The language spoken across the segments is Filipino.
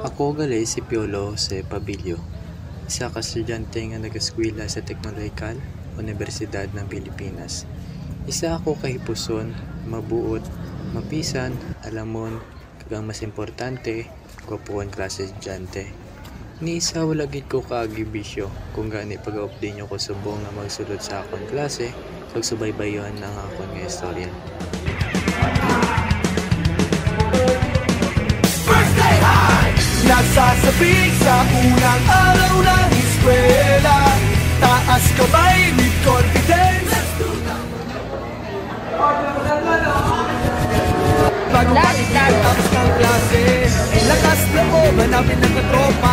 Ako gali si Piolo Jose Pabilio, isa ka estudyante nga nag-eskwela sa Teknolohikal, Universidad ng Pilipinas. Isa ako kahipuson, mabuot, mapisan, alamon, kagang mas importante, gwapuan klase estudyante. Ni isa wala gid ko kaagibisyo kung gani pag-update nyo ko subong nga magsulod sa akong klase, kag subaybayon ng akong nga istorya. Nagsasabik sa unang araw ng eskwela, taas kamay with confidence. Bago paligid tapos ng klase, lakas loob, hanapin ng katropa.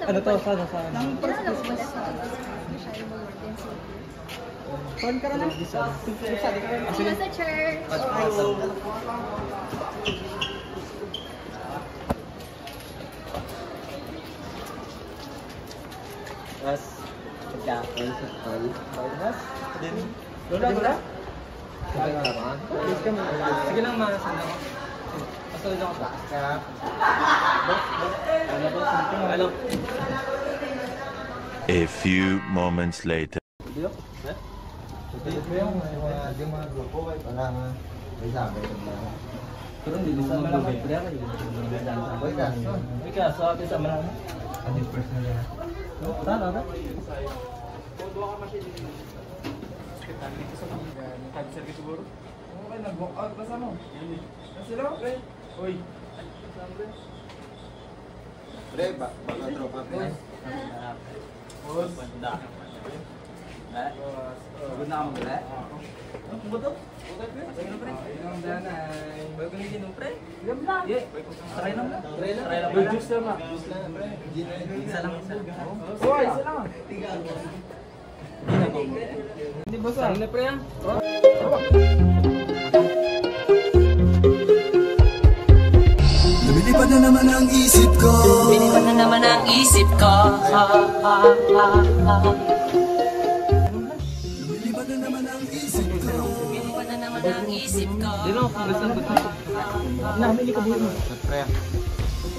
Ano to? Sana? Nang ka na? Sa church. Mas pagkakon sa tol. Mas din. Lola mo na? Sige lang mga sandang. Pasulod ako sa kaya. A few moments later. Hindi yung mga grupo ay parang may sabi ko. Pero hindi sa malaki pre ako hindi ka so ate sa malaki. Ano personal na? Tama ba? Dua ka machine. Kita dito sa tag service siguro. Okay nag-walk out pa sa mo. Sila pre. Oy. Pre ba? Baka tropa pre. Boss, banda. Pagod na kami ulit? Ang buto? Buto pre? Sige na pre. Ang danay. Bago na ginom pre? Gam lang. Try lang na. Try lang. Juice lang na. Juice lang pre. Isa lang. Oy, isa lang. Hindi ba sa? Hindi pre yan. Lumilipad na naman ang isip ko. Lumilipad na naman ang isip ko. Lumilipad na naman ang isip ko. Lumilipad na naman ang isip ko. Dino, listen to this. Namin ko buhay mo. Pre.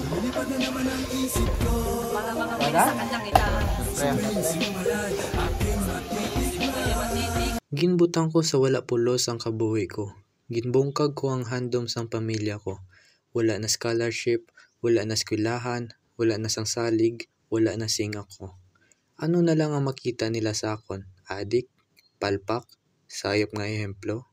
Lumilipad na naman ang isip ko. Para makapit sa kanyang ita. Pre. Ginbutang ko sa wala pulos ang kabuhi ko. Ginbungkag ko ang handom sang pamilya ko. Wala na scholarship, wala na eskwelahan, wala na sang salig, wala na singa ko. Ano na lang ang makita nila sa akon? Adik? Palpak? Sayop nga ehemplo?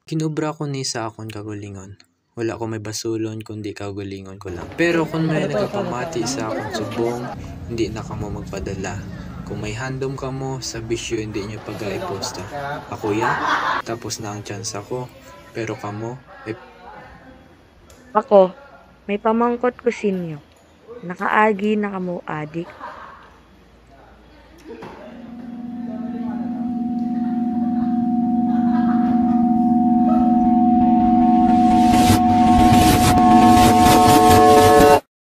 Kinubra ko ni sa akon kagulingon. Wala ko may basulon kundi kagulingon ko lang. Pero kung may nakapamati sa akon subong, hindi na kamo magpadala. Kung may handom ka mo, sa bisyo hindi nyo pag-aiposta. Ako yan, tapos na ang chance ko. Pero kamo, Ako, may pamangkot ko sinyo. Nakaagi na kamo adik.